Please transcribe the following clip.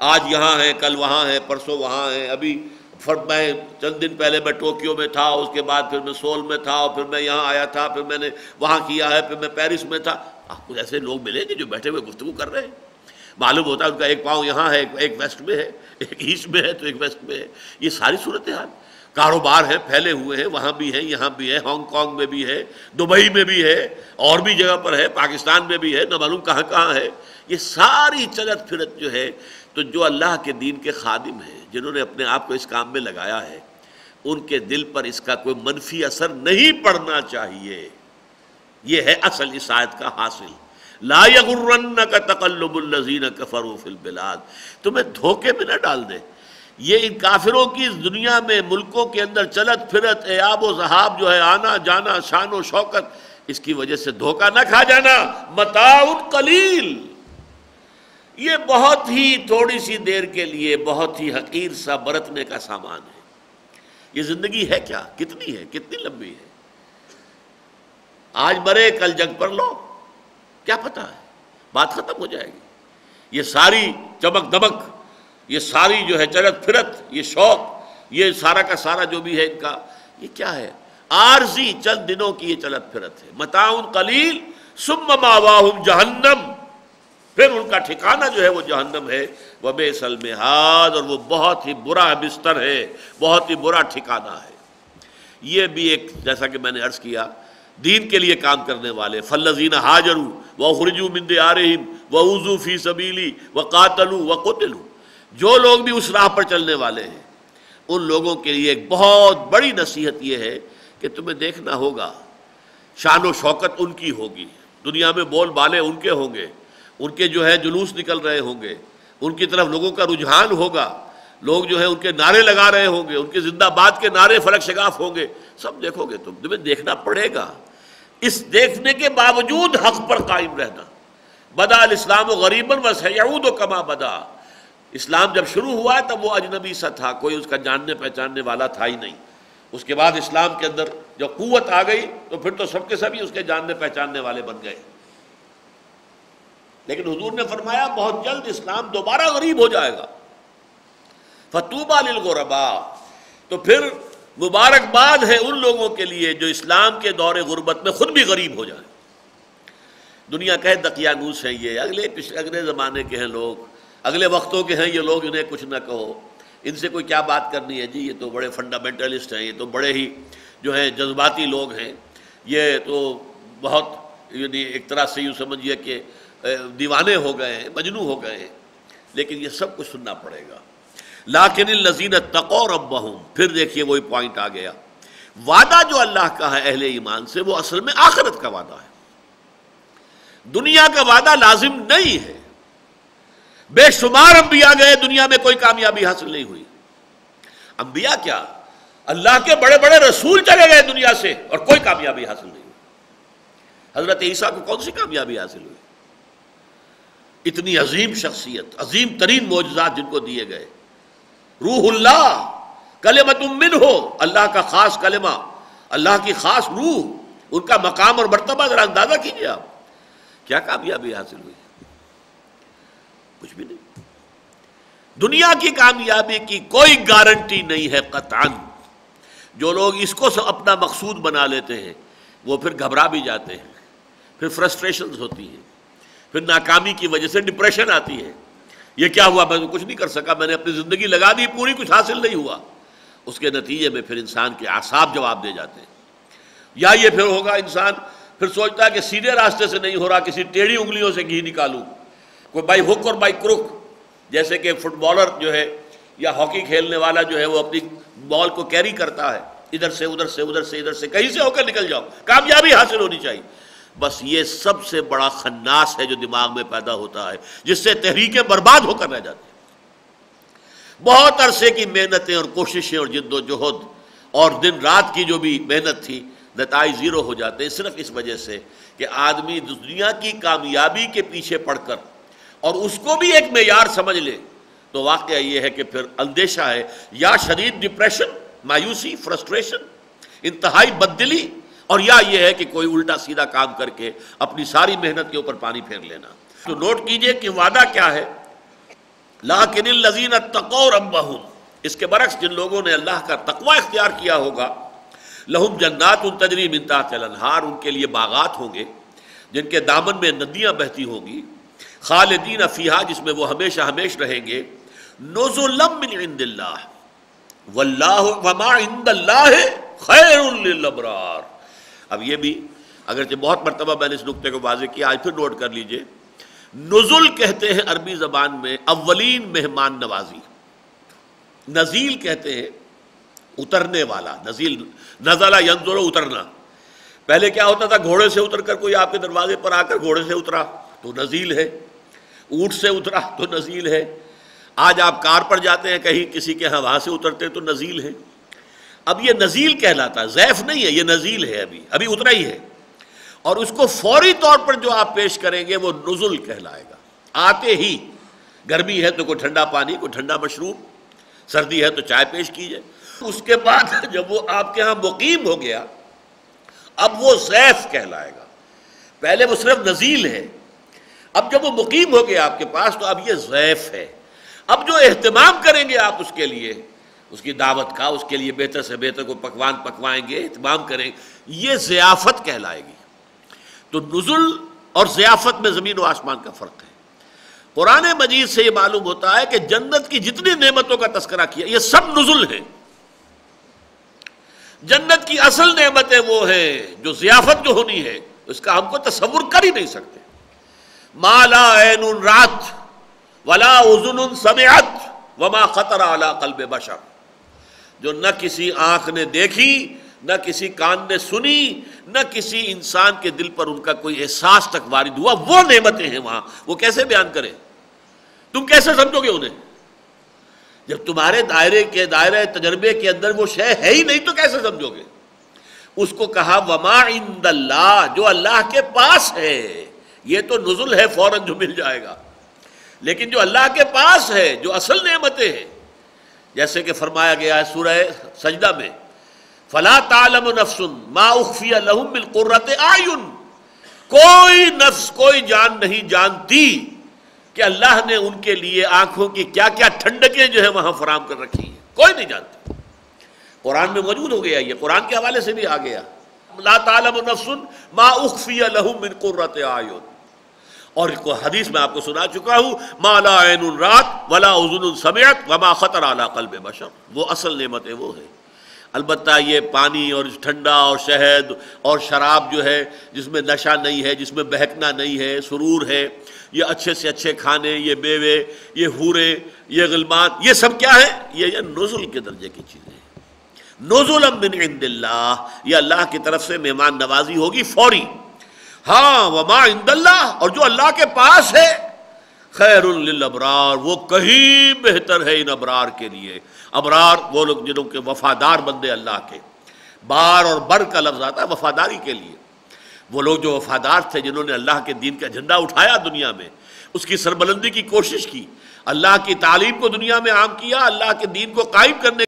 آج یہاں ہیں، کل وہاں ہیں، پرسوں وہاں ہیں. ابھی میں چند دن پہلے میں ٹوکیو میں تھا، اس کے بعد پھر میں سول میں تھا، اور پھر میں یہاں آیا تھا، پھر میں نے وہاں کیا ہے، پھر میں پیرس میں تھا. آپ کو ایسے لوگ ملیں گے جو بیٹھے ہوئے گفتگو کر رہے ہیں. معلوم ہوتا ہے ان کا ایک پاؤں یہاں ہے، ایک ویسٹ میں ہے، ایک ایسٹ میں ہے تو ایک ویسٹ میں ہے. یہ ساری صورتحال. کاروبار ہے، پھیلے ہوئے ہیں، وہاں بھی ہیں، یہاں بھی ہے، ہانگ کانگ میں بھی ہے، دبئی میں بھی ہے، اور بھی جگہ پر ہے، پاکستان میں بھی ہے، نہ معلوم کہاں کہاں ہے. یہ ساری چلت پھرت جو ہے، تو جو اللہ کے دین کے خادم ہیں، جنہوں نے اپنے آپ کو اس کام میں لگایا ہے، ان کے دل پر اس کا کوئی منفی اثر نہیں پڑنا چاہیے. یہ ہے اصل اس آیت کا حاصل. لا یغرنک تقلب الذین کفروا فی البلاد. تمہیں دھوکے میں نہ ڈال دے. یہ ان کافروں کی اس دنیا میں ملکوں کے اندر چلت پھرت، ایاب و ذہاب جو ہے، آنا جانا، شان و شوکت، اس کی وجہ سے دھوکہ نہ کھا جانا. متاع قلیل، یہ بہت ہی تھوڑی سی دیر کے لیے بہت ہی حقیر سا برتنے کا سامان ہے. یہ زندگی ہے کیا؟ کتنی ہے؟ کتنی لمبی ہے؟ آج مرے کل جنگ پر لو، کیا پتہ ہے، بات ختم ہو جائے گی. یہ ساری چمک دمک، یہ ساری جو ہے چلت پھرت، یہ شوق، یہ سارا کا سارا جو بھی ہے ان کا، یہ کیا ہے؟ عارضی چند دنوں کی یہ چلت پھرت ہے. متاع قلیل ثم مأواہم جہنم، پھر ان کا ٹھکانہ جو ہے وہ جہنم ہے. وبئس المہاد، اور وہ بہت ہی برا بستر ہے، بہت ہی برا ٹھکانہ ہے. یہ بھی ایک، جیسا کہ میں نے عرض کیا، دین کے لیے کام کرنے والے، فالذین ہاجروا واخرجوا من دیارہم واوذوا فی سبیلی وقاتلوا وقتلوا، جو لوگ بھی اس راہ پر چلنے والے ہیں، ان لوگوں کے لیے ایک بہت بڑی نصیحت یہ ہے کہ تمہیں دیکھنا ہوگا، شان و شوکت ان کی ہوگی، دنیا میں بول بالے ان کے ہوں گے، ان کے جو ہے جلوس نکل رہے ہوں گے، ان کی طرف لوگوں کا رجحان ہوگا، لوگ جو ہے ان کے نعرے لگا رہے ہوں گے، ان کے زندہ باد کے نعرے فلک شگاف ہوں گے. سب دیکھو گے، تمہیں دیکھنا پڑے گا. اس دیکھنے کے باوجود حق پر قائم رہنا. بدا الاسلام غریبا وسیعود کما بدا. اسلام جب شروع ہوا تب وہ اجنبی سا تھا، کوئی اس کا جاننے پہچاننے والا تھا ہی نہیں. اس کے بعد اسلام کے اندر جب قوت آ گئی تو پھر تو سب کے سبھی اس کے جاننے پہچاننے والے بن گئے. لیکن حضور نے فرمایا بہت جلد اسلام دوبارہ غریب ہو جائے گا. فطوبی للغرباء، تو پھر مبارکباد ہے ان لوگوں کے لیے جو اسلام کے دور غربت میں خود بھی غریب ہو جائیں. دنیا کہے دقیانوس ہیں، یہ اگلے زمانے کے ہیں لوگ، اگلے وقتوں کے ہیں یہ لوگ، انہیں کچھ نہ کہو، ان سے کوئی کیا بات کرنی ہے جی، یہ تو بڑے فنڈامنٹلسٹ ہیں، یہ تو بڑے ہی جو ہیں جذباتی لوگ ہیں، یہ تو بہت یعنی ایک طرح سے یوں سمجھیے کہ دیوانے ہو گئے ہیں، مجنو ہو گئے ہیں. لیکن یہ سب کچھ سننا پڑے گا. لیکن الذین اتقوا ربہم، پھر دیکھیے وہی پوائنٹ آ گیا. وعدہ جو اللہ کا ہے اہل ایمان سے، وہ اصل میں آخرت کا وعدہ ہے، دنیا کا وعدہ لازم نہیں ہے. بے شمار انبیاء گئے، دنیا میں کوئی کامیابی حاصل نہیں ہوئی. انبیاء کیا، اللہ کے بڑے بڑے رسول چلے گئے دنیا سے اور کوئی کامیابی حاصل نہیں ہوئی. حضرت عیسیٰ کو کون سی کامیابی حاصل ہوئی؟ اتنی عظیم شخصیت، عظیم ترین معجزات جن کو دیے گئے. روح اللہ، کلمۃ منہ، اللہ کا خاص کلمہ، اللہ کی خاص روح، ان کا مقام اور مرتبہ ذرا اندازہ کیجیے آپ. کیا کامیابی حاصل ہوئی؟ کچھ بھی نہیں. دنیا کی کامیابی کی کوئی گارنٹی نہیں ہے قطعاً. جو لوگ اس کو اپنا مقصود بنا لیتے ہیں وہ پھر گھبرا بھی جاتے ہیں، پھر فرسٹریشنز ہوتی ہیں، پھر ناکامی کی وجہ سے ڈپریشن آتی ہے. یہ کیا ہوا، میں تو کچھ نہیں کر سکا، میں نے اپنی زندگی لگا دی پوری، کچھ حاصل نہیں ہوا. اس کے نتیجے میں پھر انسان کے اعصاب جواب دے جاتے ہیں. یا یہ پھر ہوگا انسان پھر سوچتا ہے کہ سیدھے راستے سے نہیں ہو رہا، کسی ٹیڑھی انگلیوں سے گھی نکالوں، کوئی بائی ہک اور بائی کروک. جیسے کہ فٹ بالر جو ہے یا ہاکی کھیلنے والا جو ہے وہ اپنی بال کو کیری کرتا ہے، ادھر سے ادھر سے ادھر سے ادھر سے، کہیں سے ہو کر نکل جاؤ، کامیابی حاصل ہونی چاہیے. بس یہ سب سے بڑا خناس ہے جو دماغ میں پیدا ہوتا ہے، جس سے تحریکیں برباد ہو کر رہ جاتی ہیں. بہت عرصے کی محنتیں اور کوششیں اور جد و جہد اور دن رات کی جو بھی محنت تھی، نتائج زیرو ہو جاتے ہیں، صرف اس وجہ سے کہ آدمی دنیا کی کامیابی کے پیچھے پڑ کر اور اس کو بھی ایک معیار سمجھ لے. تو واقعہ یہ ہے کہ پھر اندیشہ ہے، یا شدید ڈپریشن، مایوسی، فرسٹریشن، انتہائی بددلی، اور یا یہ ہے کہ کوئی الٹا سیدھا کام کر کے اپنی ساری محنت کے اوپر پانی پھیر لینا. تو نوٹ کیجئے کہ وعدہ کیا ہے. لیکن الذین اتقوا ربہم، اس کے برعکس جن لوگوں نے اللہ کا تقوی اختیار کیا ہوگا، لہم جنات تجری من تحتہا الانہار، ان کے لیے باغات ہوں گے جن کے دامن میں ندیاں بہتی ہوں گی، خالدین فیہا، جس میں وہ ہمیشہ ہمیش رہیں گے، نزلا من عند اللہ واللہ وما عند اللہ خیر للابرار۔ اب یہ بھی اگرچہ بہت مرتبہ میں نے اس نقطے کو واضح کیا، آج پھر نوٹ کر لیجئے، نزل کہتے ہیں عربی زبان میں اولین مہمان نوازی، نزیل کہتے ہیں اترنے والا، نزیل، نزلہ ینزل، اترنا۔ پہلے کیا ہوتا تھا، گھوڑے سے اتر کر کوئی آپ کے دروازے پر آ کر گھوڑے سے اترا تو نزیل ہے، اونٹ سے اترا تو نزیل ہے، آج آپ کار پر جاتے ہیں کہیں کسی کے ہاں، وہاں سے اترتے تو نزیل ہے۔ اب یہ نزیل کہلاتا ہے، ضیف نہیں ہے، یہ نزیل ہے، ابھی اترا ہی ہے، اور اس کو فوری طور پر جو آپ پیش کریں گے وہ نزل کہلائے گا۔ آتے ہی، گرمی ہے تو کوئی ٹھنڈا پانی، کوئی ٹھنڈا مشروب، سردی ہے تو چائے پیش کیجئے۔ اس کے بعد جب وہ آپ کے ہاں مقیم ہو گیا، اب وہ ضیف کہلائے گا، پہلے وہ صرف نزیل ہے، اب جب وہ مقیم ہو گیا آپ کے پاس تو اب یہ ضیف ہے۔ اب جو اہتمام کریں گے آپ اس کے لیے، اس کی دعوت کا، اس کے لیے بہتر سے بہتر کو پکوان پکوائیں گے، اہتمام کریں گے، یہ ضیافت کہلائے گی۔ تو نزل اور ضیافت میں زمین و آسمان کا فرق ہے۔ قرآن مجید سے یہ معلوم ہوتا ہے کہ جنت کی جتنی نعمتوں کا تذکرہ کیا، یہ سب نزل ہیں۔ جنت کی اصل نعمتیں وہ ہیں جو ضیافت جو ہونی ہے، اس کا ہم کو تصور کر ہی نہیں سکتے۔ ما لا عین رات ولا اذن سمعت وما خطر علی قلب بشر، جو نہ کسی آنکھ نے دیکھی، نہ کسی کان نے سنی، نہ کسی انسان کے دل پر ان کا کوئی احساس تک وارد ہوا، وہ نعمتیں ہیں وہاں۔ وہ کیسے بیان کریں؟ تم کیسے سمجھو گے انہیں؟ جب تمہارے دائرے تجربے کے اندر وہ شے ہے ہی نہیں تو کیسے سمجھو گے؟ اس کو کہا وما عند اللہ، جو اللہ کے پاس ہے۔ یہ تو نزل ہے، فوراً جو مل جائے گا، لیکن جو اللہ کے پاس ہے، جو اصل نعمتیں ہیں، جیسے کہ فرمایا گیا ہے سورہ سجدہ میں، فَلَا تَعْلَمُ نَفْسٌ مَا أُخْفِيَ لَهُم مِّن قُرَّةِ أَعْيُن، کوئی نفس، کوئی جان نہیں جانتی کہ اللہ نے ان کے لیے آنکھوں کی کیا کیا ٹھنڈکیں جو ہے وہاں فراہم کر رکھی ہیں، کوئی نہیں جانتی۔ قرآن میں موجود ہو گیا، یہ قرآن کے حوالے سے بھی آ گیا، لا تعلم نفس ما اخفی لهم من قرۃ اعین، اور حدیث میں آپ کو سنا چکا ہوں، ما لا عین رات ولا اذن سمعت وما خطر علی قلب بشر، وہ اصل نعمتیں وہ ہیں۔ البتہ یہ پانی اور ٹھنڈا اور شہد اور شراب جو ہے جس میں نشہ نہیں ہے، جس میں بہکنا نہیں ہے، سرور ہے، یہ اچھے سے اچھے کھانے، یہ میوے، یہ حورے، یہ غلمان، یہ سب کیا ہے؟ یہ نزل کے درجے کی چیزیں ہیں۔ نزلا من عند اللہ، یہ اللہ کی طرف سے مہمان نوازی ہوگی فوری۔ ہاں وما عند اللہ، اور جو اللہ کے پاس ہے، خیر للابرار، وہ کہیں بہتر ہے ان ابرار کے لیے۔ ابرار وہ لوگ جنہوں کے وفادار بندے اللہ کے، بار اور بر کا لفظ آتا ہے وفاداری کے لیے، وہ لوگ جو وفادار تھے، جنہوں نے اللہ کے دین کا جھنڈا اٹھایا دنیا میں، اس کی سربلندی کی کوشش کی، اللہ کی تعلیم کو دنیا میں عام کیا، اللہ کے دین کو قائم کرنے